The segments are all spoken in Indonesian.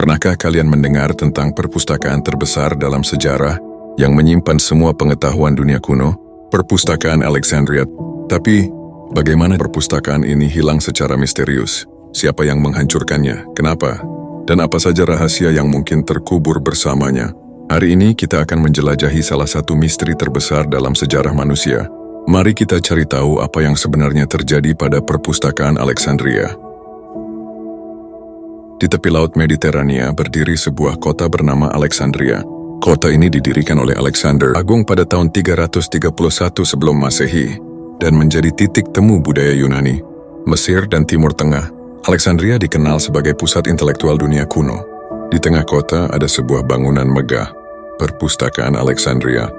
Pernahkah kalian mendengar tentang perpustakaan terbesar dalam sejarah yang menyimpan semua pengetahuan dunia kuno? Perpustakaan Alexandria. Tapi, bagaimana perpustakaan ini hilang secara misterius? Siapa yang menghancurkannya? Kenapa? Dan apa saja rahasia yang mungkin terkubur bersamanya? Hari ini kita akan menjelajahi salah satu misteri terbesar dalam sejarah manusia. Mari kita cari tahu apa yang sebenarnya terjadi pada perpustakaan Alexandria. Di tepi laut Mediterania berdiri sebuah kota bernama Alexandria. Kota ini didirikan oleh Alexander Agung pada tahun 331 sebelum Masehi dan menjadi titik temu budaya Yunani, Mesir dan Timur Tengah. Alexandria dikenal sebagai pusat intelektual dunia kuno. Di tengah kota ada sebuah bangunan megah, Perpustakaan Alexandria.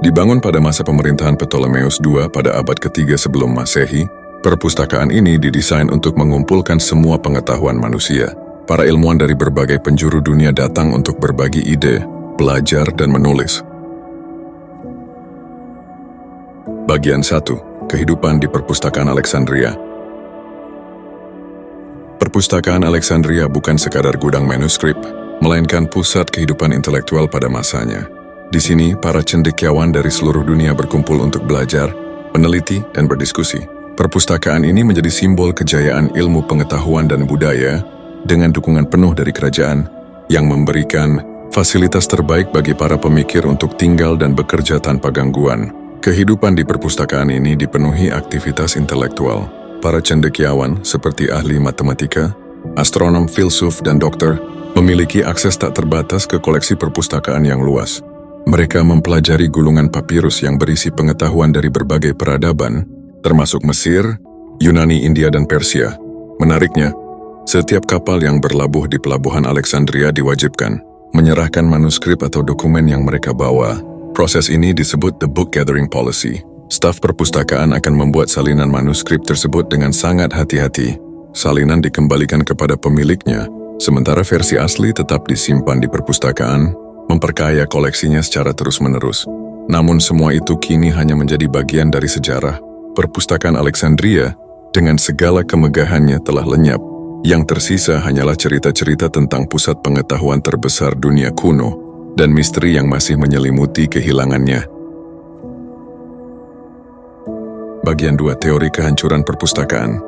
Dibangun pada masa pemerintahan Ptolemeus II pada abad ketiga sebelum Masehi, perpustakaan ini didesain untuk mengumpulkan semua pengetahuan manusia. Para ilmuwan dari berbagai penjuru dunia datang untuk berbagi ide, belajar, dan menulis. Bagian 1. Kehidupan di Perpustakaan Alexandria. Perpustakaan Alexandria bukan sekadar gudang manuskrip, melainkan pusat kehidupan intelektual pada masanya. Di sini, para cendekiawan dari seluruh dunia berkumpul untuk belajar, meneliti, dan berdiskusi. Perpustakaan ini menjadi simbol kejayaan ilmu pengetahuan dan budaya dengan dukungan penuh dari kerajaan yang memberikan fasilitas terbaik bagi para pemikir untuk tinggal dan bekerja tanpa gangguan. Kehidupan di perpustakaan ini dipenuhi aktivitas intelektual. Para cendekiawan seperti ahli matematika, astronom, filsuf, dan dokter memiliki akses tak terbatas ke koleksi perpustakaan yang luas. Mereka mempelajari gulungan papirus yang berisi pengetahuan dari berbagai peradaban, termasuk Mesir, Yunani, India, dan Persia. Menariknya, setiap kapal yang berlabuh di pelabuhan Alexandria diwajibkan menyerahkan manuskrip atau dokumen yang mereka bawa. Proses ini disebut the book gathering policy. Staf perpustakaan akan membuat salinan manuskrip tersebut dengan sangat hati-hati. Salinan dikembalikan kepada pemiliknya, sementara versi asli tetap disimpan di perpustakaan, memperkaya koleksinya secara terus-menerus. Namun semua itu kini hanya menjadi bagian dari sejarah. Perpustakaan Alexandria dengan segala kemegahannya telah lenyap. Yang tersisa hanyalah cerita-cerita tentang pusat pengetahuan terbesar dunia kuno dan misteri yang masih menyelimuti kehilangannya. Bagian 2. Teori kehancuran perpustakaan.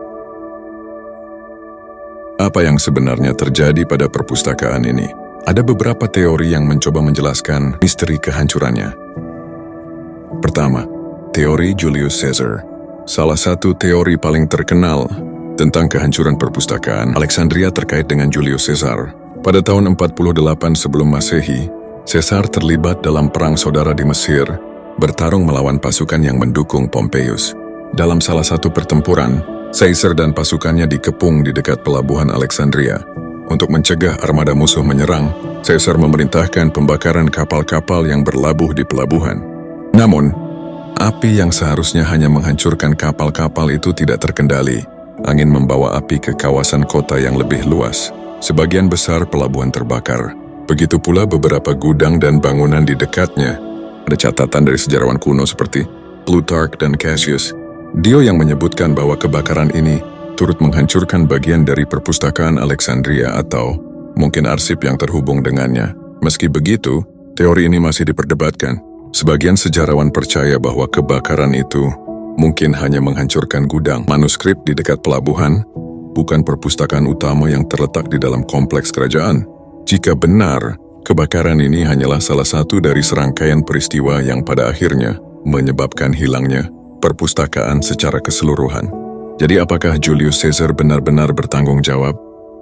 Apa yang sebenarnya terjadi pada perpustakaan ini? Ada beberapa teori yang mencoba menjelaskan misteri kehancurannya. Pertama, teori Julius Caesar. Salah satu teori paling terkenal tentang kehancuran perpustakaan Alexandria terkait dengan Julius Caesar. Pada tahun 48 sebelum Masehi, Caesar terlibat dalam perang saudara di Mesir, bertarung melawan pasukan yang mendukung Pompeius. Dalam salah satu pertempuran, Caesar dan pasukannya dikepung di dekat pelabuhan Alexandria. Untuk mencegah armada musuh menyerang, Caesar memerintahkan pembakaran kapal-kapal yang berlabuh di pelabuhan. Namun, api yang seharusnya hanya menghancurkan kapal-kapal itu tidak terkendali. Angin membawa api ke kawasan kota yang lebih luas. Sebagian besar pelabuhan terbakar. Begitu pula beberapa gudang dan bangunan di dekatnya. Ada catatan dari sejarawan kuno seperti Plutarch dan Cassius Dio yang menyebutkan bahwa kebakaran ini turut menghancurkan bagian dari perpustakaan Alexandria atau mungkin arsip yang terhubung dengannya. Meski begitu, teori ini masih diperdebatkan. Sebagian sejarawan percaya bahwa kebakaran itu mungkin hanya menghancurkan gudang manuskrip di dekat pelabuhan, bukan perpustakaan utama yang terletak di dalam kompleks kerajaan. Jika benar, kebakaran ini hanyalah salah satu dari serangkaian peristiwa yang pada akhirnya menyebabkan hilangnya perpustakaan secara keseluruhan. Jadi apakah Julius Caesar benar-benar bertanggung jawab?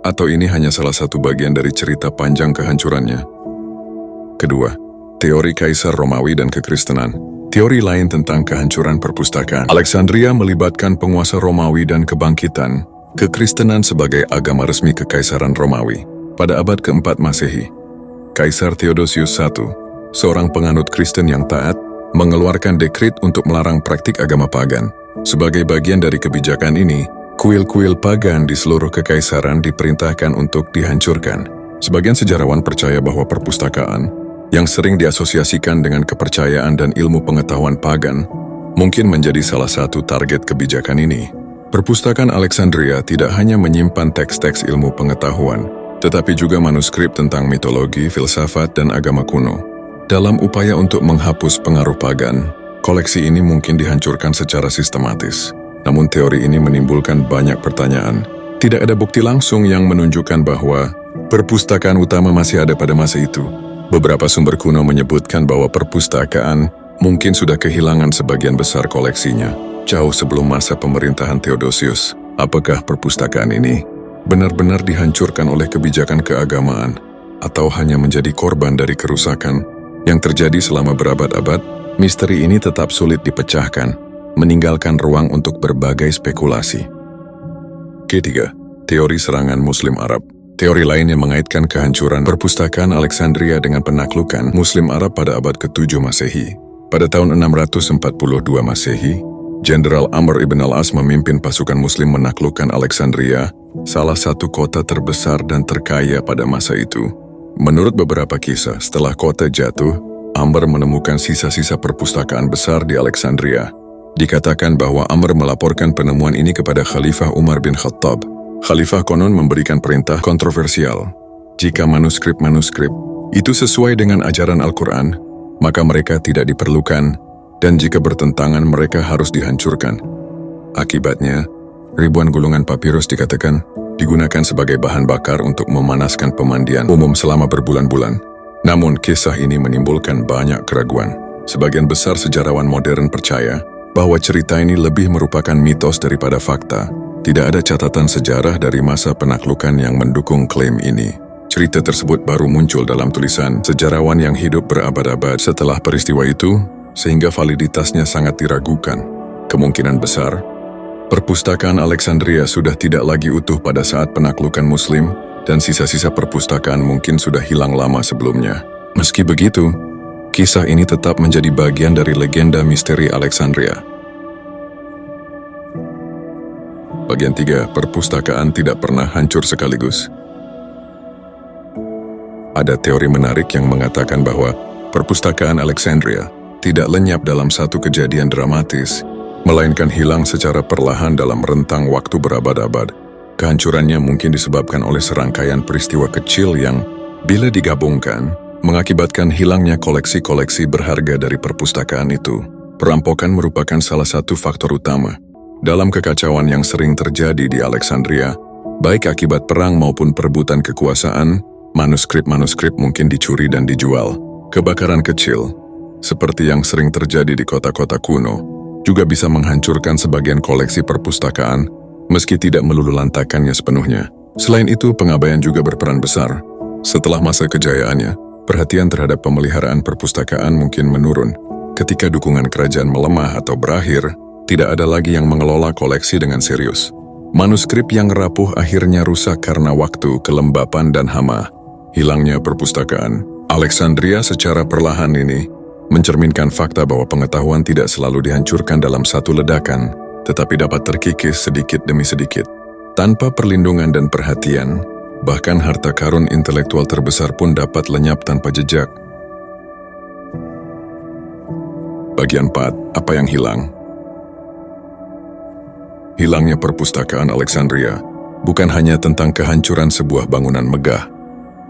Atau ini hanya salah satu bagian dari cerita panjang kehancurannya? Kedua, teori Kaisar Romawi dan Kekristenan. Teori lain tentang kehancuran perpustakaan Alexandria melibatkan penguasa Romawi dan kebangkitan Kekristenan sebagai agama resmi Kekaisaran Romawi. Pada abad keempat Masehi, Kaisar Theodosius I, seorang penganut Kristen yang taat, mengeluarkan dekrit untuk melarang praktik agama pagan. Sebagai bagian dari kebijakan ini, kuil-kuil pagan di seluruh kekaisaran diperintahkan untuk dihancurkan. Sebagian sejarawan percaya bahwa perpustakaan yang sering diasosiasikan dengan kepercayaan dan ilmu pengetahuan pagan, mungkin menjadi salah satu target kebijakan ini. Perpustakaan Alexandria tidak hanya menyimpan teks-teks ilmu pengetahuan, tetapi juga manuskrip tentang mitologi, filsafat, dan agama kuno. Dalam upaya untuk menghapus pengaruh pagan, koleksi ini mungkin dihancurkan secara sistematis. Namun teori ini menimbulkan banyak pertanyaan. Tidak ada bukti langsung yang menunjukkan bahwa perpustakaan utama masih ada pada masa itu. Beberapa sumber kuno menyebutkan bahwa perpustakaan mungkin sudah kehilangan sebagian besar koleksinya jauh sebelum masa pemerintahan Theodosius. Apakah perpustakaan ini benar-benar dihancurkan oleh kebijakan keagamaan atau hanya menjadi korban dari kerusakan yang terjadi selama berabad-abad? Misteri ini tetap sulit dipecahkan, meninggalkan ruang untuk berbagai spekulasi. Ketiga, teori serangan Muslim Arab. Teori lain yang mengaitkan kehancuran perpustakaan Alexandria dengan penaklukan Muslim Arab pada abad ke-7 Masehi. Pada tahun 642 Masehi, Jenderal Amr ibn al-As memimpin pasukan Muslim menaklukkan Alexandria, salah satu kota terbesar dan terkaya pada masa itu. Menurut beberapa kisah, setelah kota jatuh, Amr menemukan sisa-sisa perpustakaan besar di Alexandria. Dikatakan bahwa Amr melaporkan penemuan ini kepada Khalifah Umar bin Khattab. Khalifah konon memberikan perintah kontroversial. Jika manuskrip-manuskrip itu sesuai dengan ajaran Al-Quran, maka mereka tidak diperlukan, dan jika bertentangan mereka harus dihancurkan. Akibatnya, ribuan gulungan papirus dikatakan digunakan sebagai bahan bakar untuk memanaskan pemandian umum selama berbulan-bulan. Namun kisah ini menimbulkan banyak keraguan. Sebagian besar sejarawan modern percaya bahwa cerita ini lebih merupakan mitos daripada fakta. Tidak ada catatan sejarah dari masa penaklukan yang mendukung klaim ini. Cerita tersebut baru muncul dalam tulisan sejarawan yang hidup berabad-abad setelah peristiwa itu, sehingga validitasnya sangat diragukan. Kemungkinan besar, perpustakaan Alexandria sudah tidak lagi utuh pada saat penaklukan Muslim, dan sisa-sisa perpustakaan mungkin sudah hilang lama sebelumnya. Meski begitu, kisah ini tetap menjadi bagian dari legenda misteri Alexandria. Bagian 3, perpustakaan tidak pernah hancur sekaligus. Ada teori menarik yang mengatakan bahwa perpustakaan Alexandria tidak lenyap dalam satu kejadian dramatis, melainkan hilang secara perlahan dalam rentang waktu berabad-abad. Kehancurannya mungkin disebabkan oleh serangkaian peristiwa kecil yang, bila digabungkan, mengakibatkan hilangnya koleksi-koleksi berharga dari perpustakaan itu. Perampokan merupakan salah satu faktor utama dalam kekacauan yang sering terjadi di Alexandria, baik akibat perang maupun perebutan kekuasaan. Manuskrip-manuskrip mungkin dicuri dan dijual. Kebakaran kecil, seperti yang sering terjadi di kota-kota kuno, juga bisa menghancurkan sebagian koleksi perpustakaan, meski tidak meluluhlantakannya sepenuhnya. Selain itu, pengabaian juga berperan besar. Setelah masa kejayaannya, perhatian terhadap pemeliharaan perpustakaan mungkin menurun. Ketika dukungan kerajaan melemah atau berakhir, tidak ada lagi yang mengelola koleksi dengan serius. Manuskrip yang rapuh akhirnya rusak karena waktu, kelembapan, dan hama. Hilangnya perpustakaan Alexandria secara perlahan ini mencerminkan fakta bahwa pengetahuan tidak selalu dihancurkan dalam satu ledakan, tetapi dapat terkikis sedikit demi sedikit. Tanpa perlindungan dan perhatian, bahkan harta karun intelektual terbesar pun dapat lenyap tanpa jejak. Bagian 4, apa yang hilang? Hilangnya perpustakaan Alexandria bukan hanya tentang kehancuran sebuah bangunan megah,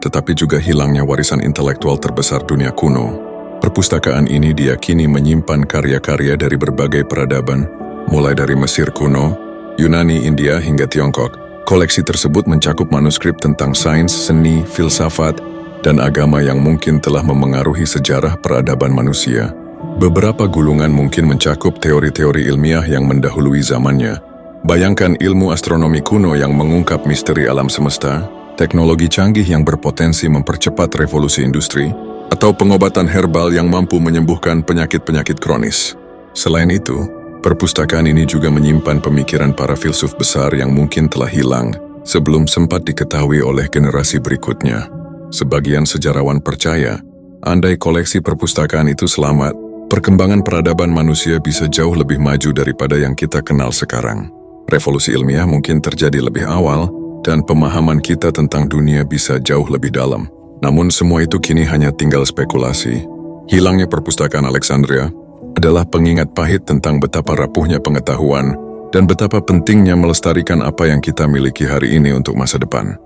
tetapi juga hilangnya warisan intelektual terbesar dunia kuno. Perpustakaan ini diyakini menyimpan karya-karya dari berbagai peradaban, mulai dari Mesir kuno, Yunani, India, hingga Tiongkok. Koleksi tersebut mencakup manuskrip tentang sains, seni, filsafat, dan agama yang mungkin telah memengaruhi sejarah peradaban manusia. Beberapa gulungan mungkin mencakup teori-teori ilmiah yang mendahului zamannya. Bayangkan ilmu astronomi kuno yang mengungkap misteri alam semesta, teknologi canggih yang berpotensi mempercepat revolusi industri, atau pengobatan herbal yang mampu menyembuhkan penyakit-penyakit kronis. Selain itu, perpustakaan ini juga menyimpan pemikiran para filsuf besar yang mungkin telah hilang sebelum sempat diketahui oleh generasi berikutnya. Sebagian sejarawan percaya, andai koleksi perpustakaan itu selamat, perkembangan peradaban manusia bisa jauh lebih maju daripada yang kita kenal sekarang. Revolusi ilmiah mungkin terjadi lebih awal, dan pemahaman kita tentang dunia bisa jauh lebih dalam. Namun semua itu kini hanya tinggal spekulasi. Hilangnya perpustakaan Alexandria adalah pengingat pahit tentang betapa rapuhnya pengetahuan dan betapa pentingnya melestarikan apa yang kita miliki hari ini untuk masa depan.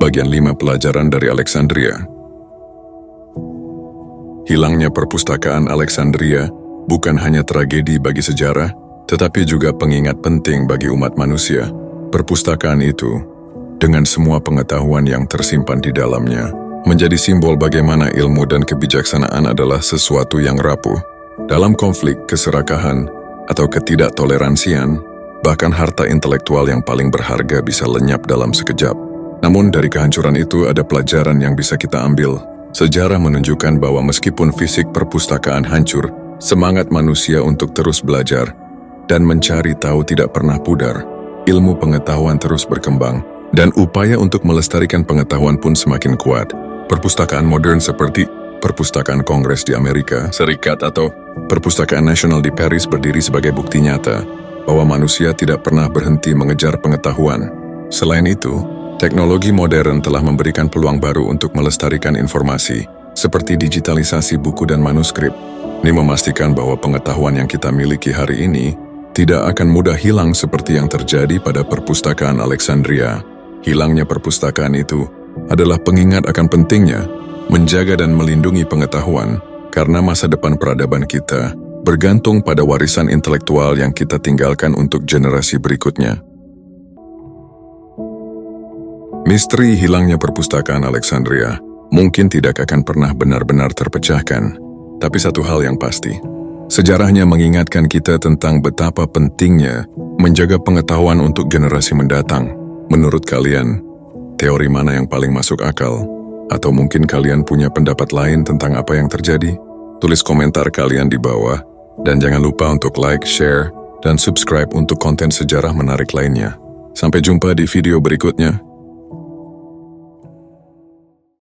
Bagian 5 pelajaran dari Alexandria. Hilangnya perpustakaan Alexandria bukan hanya tragedi bagi sejarah, tetapi juga pengingat penting bagi umat manusia. Perpustakaan itu, dengan semua pengetahuan yang tersimpan di dalamnya, menjadi simbol bagaimana ilmu dan kebijaksanaan adalah sesuatu yang rapuh. Dalam konflik, keserakahan, atau ketidaktoleransian, bahkan harta intelektual yang paling berharga bisa lenyap dalam sekejap. Namun dari kehancuran itu ada pelajaran yang bisa kita ambil. Sejarah menunjukkan bahwa meskipun fisik perpustakaan hancur, semangat manusia untuk terus belajar dan mencari tahu tidak pernah pudar. Ilmu pengetahuan terus berkembang, dan upaya untuk melestarikan pengetahuan pun semakin kuat. Perpustakaan modern seperti Perpustakaan Kongres di Amerika Serikat atau Perpustakaan Nasional di Paris berdiri sebagai bukti nyata bahwa manusia tidak pernah berhenti mengejar pengetahuan. Selain itu, teknologi modern telah memberikan peluang baru untuk melestarikan informasi, seperti digitalisasi buku dan manuskrip. Ini memastikan bahwa pengetahuan yang kita miliki hari ini tidak akan mudah hilang seperti yang terjadi pada perpustakaan Alexandria. Hilangnya perpustakaan itu adalah pengingat akan pentingnya menjaga dan melindungi pengetahuan, karena masa depan peradaban kita bergantung pada warisan intelektual yang kita tinggalkan untuk generasi berikutnya. Misteri hilangnya perpustakaan Alexandria mungkin tidak akan pernah benar-benar terpecahkan, tapi satu hal yang pasti, sejarahnya mengingatkan kita tentang betapa pentingnya menjaga pengetahuan untuk generasi mendatang. Menurut kalian, teori mana yang paling masuk akal? Atau mungkin kalian punya pendapat lain tentang apa yang terjadi? Tulis komentar kalian di bawah, dan jangan lupa untuk like, share, dan subscribe untuk konten sejarah menarik lainnya. Sampai jumpa di video berikutnya.